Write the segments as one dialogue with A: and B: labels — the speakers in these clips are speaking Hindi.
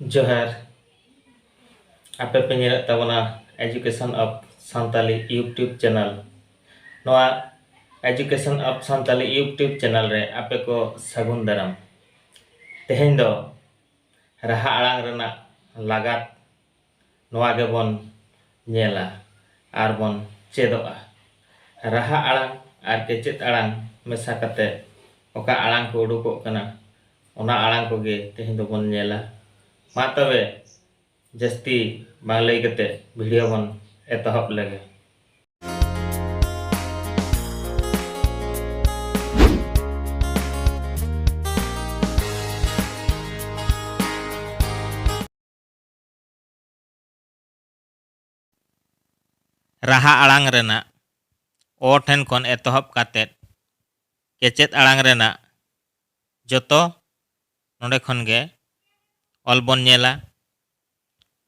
A: जोहार आपे पे ñelet tabona education of Santali YouTube channel नोआ education of Santali YouTube channel रे आपे को सगुन दाराम तेहेन दो राहा आड़ांग रेना लागात नोआ गेबन ñela आर बन चेदोआ राहा आड़ांग आर केचेत आड़ांग मेसा कते ओका आड़ांग को उडुकोग कना ओना आड़ांग को गे तेहेन दो बन ñela मा तबे जस्ती बांग लई कते वीडियो बन एतहब लगे राहा आड़ांग रेना ओ ठेन कोन एतहब काते केचेत आड़ांग रेना जोतो नोडे खन गे ऑल बन ñela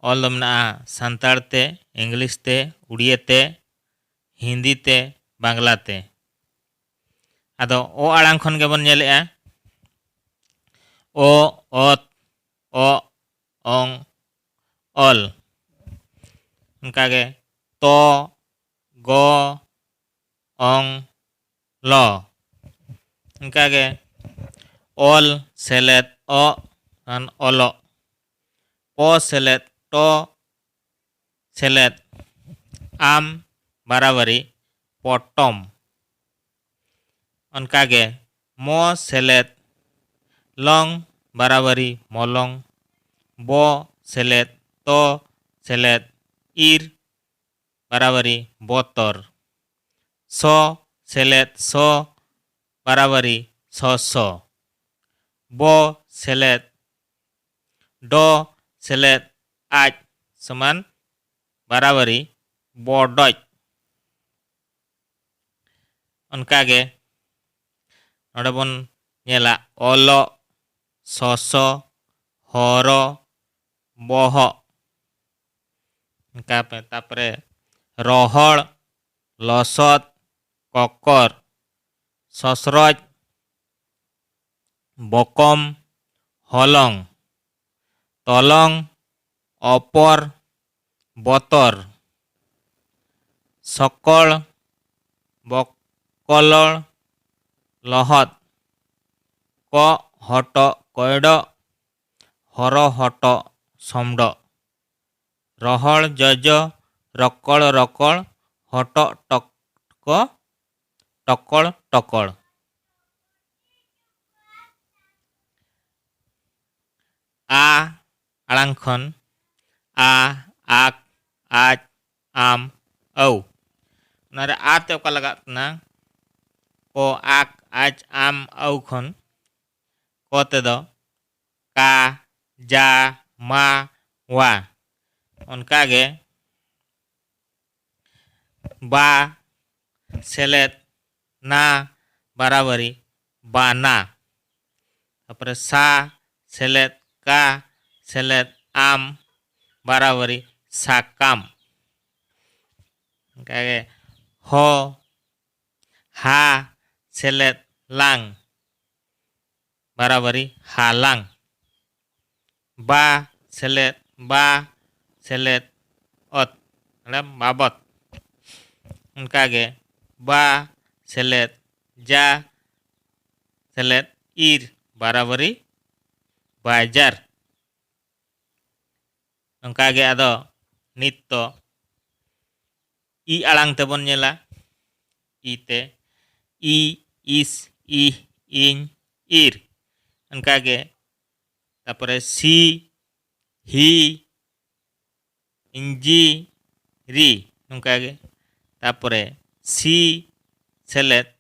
A: ऑल दो मेना सान्ताड़ ते इंग्लिश ते उड़िया ते हिंदी ते बांग्ला ते आदो ओ आड़ांग खन गे बन ñेलेआ ओ ओत ओ ओंग ऑल उनका गे तो गो ओंग लो उनका गे ऑल सेलेत ओ अन ओलो ओ सेलेत तो सेलेत आम बराबरी पटम उनका गे मो सेलेत लंग बराबरी मलंग बो सेलेत तो सेलेत इर बराबरी बोतर सो सेलेत सो बराबरी सो बो सेलेत डो सेलेत आज समान बराबरी बोडज उनका गे नोडे बन ñela ओलो सोसो होरो बोहो उनका पे तापरे रोहड़ लसत ककर ससरज बकम हलंग तलंग अपर बतर सकल बकलड़ लहत क हट कैड हर हट समड रहल जज रकड़ रकड़ हट टक टकड़ टकड़ आ आड़ांग खन आ आक आज आम औ नारे आ ते ओका लगातना को आक आज आम औ खन को ते दो का जा मा वा उनका गे बा सेलेत ना बराबरी बाना तापरे सा सेलेत का सेलेत आम बराबरी साकाम उनका गे हो हा सेलेत लांग बराबरी हालांग बा सेलेत अत बाबत उनका गे बा सेलेत जा सेलेत इर बराबरी बाजार उनका गे आदो नित तो ई आड़ांग तेबन ñela ई ते ई इस इ इन इर उनका गे तापरे सी ही इंजी री उनका गे तापरे सी सेलेत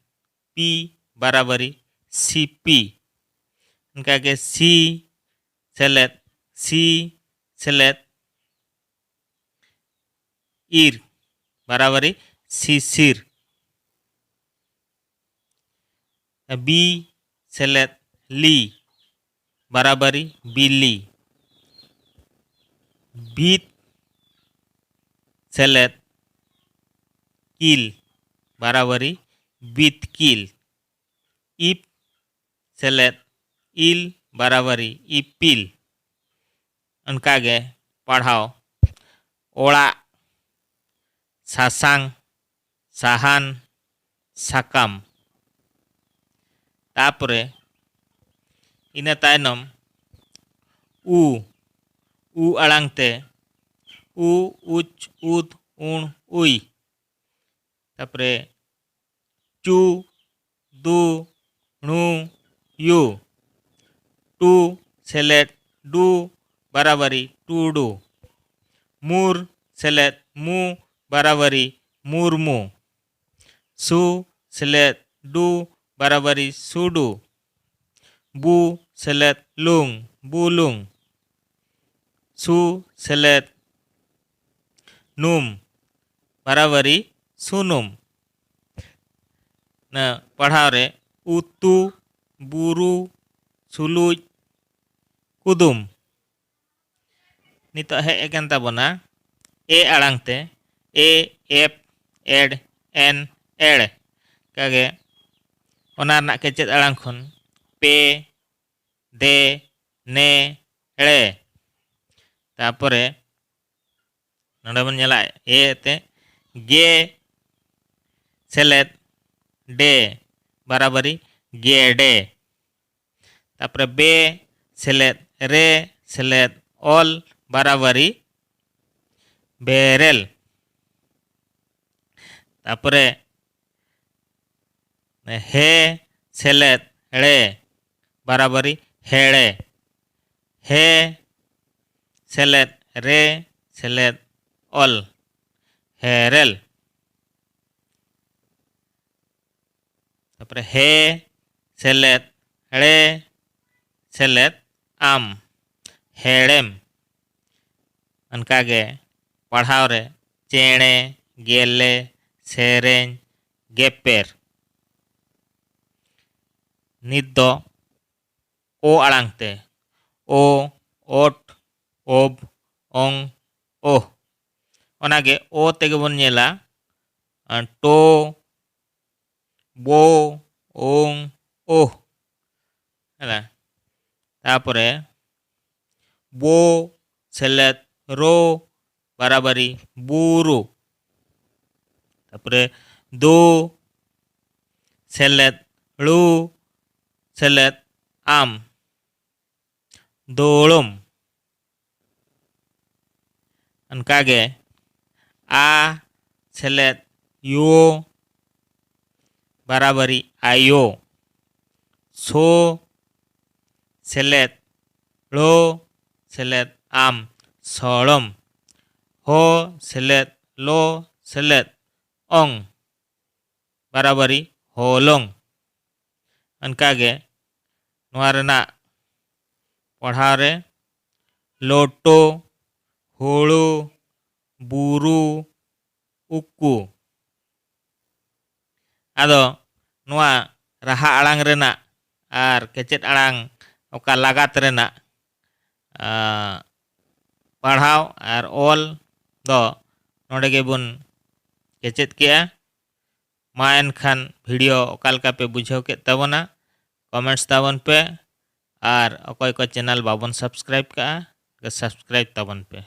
A: पी बराबरी सीपी उनका गे सी सेलेत इर बराबरी सीसिर बी सेलेत ली बराबरी बिली बीत सेलेत किल बराबरी बीतकिल इप सेलेत इल बराबरी इपिल अनकागे पढ़ाव ओड़ा सासांग साहान साकाम तापरे इना तायनम उ आड़ांगते उ उच उद उण उई तापरे चू दू णु यू टू सेलेट डू बराबरी टूडू मूर सेलेट मू बराबरी मुरमू सु सेलेट डू बराबरी सुडू बू सेलेट लुंग बुलुंग सु सेलेट नुम बराबरी सुनुम न पढ़ाव रे उतु बुरु सुलुज कुदुम नितो हे एकान ताबोना ए आड़ांगते ए एप एड एन एड़ कागे ओना रना केचेद आड़ांग खन पे दे ने एड़े तापरे नोंडे बन नेला ए ते गे सेलेट डे बराबरी गेडे तापरे बे सेलेट रे सेलेट ऑल बराबरी बेरेल तापरे हे सेलेट रे बराबरी हेड़े हे सेलेट रे सेलेट ऑल हेरेल तापरे हे सेलेट रे सेलेट आम हेड़ेम अनकागे पढ़ाव रे चेणे गेले सेरें गेपेर नित दो ओ आड़ांगते ओ ओट ओब ओंग ओह ओनागे ओ तेगे बन नेला टो बो ओंग ओह हैला तापरे बो सेलेट रो बराबरी बुरु तापरे दो सेलेट लू सेलेट आम दोलम अनकागे आ सेलेट यो बराबरी आयो सो सेलेट लो सेलेट आम सोलम हो सेलेट लो सेलेट ओंग बराबरी होलोंग अनकागे नोआ रना पढ़ाव रे लोटो होड़ो बुरु उक्कू आदो नोआ रहा आड़ांग रेना आर केचेद आड़ांग ओका लगात रेना पढ़ाव आर ऑल दो नोडे गेबुन केचेद केया मा एनखान वीडियो ओकालका पे बुझाव के ताबोना कमेंट्स ताबन पे आर अकोय को चैनल बाबन सब्सक्राइब का सब्सक्राइब ताबन पे।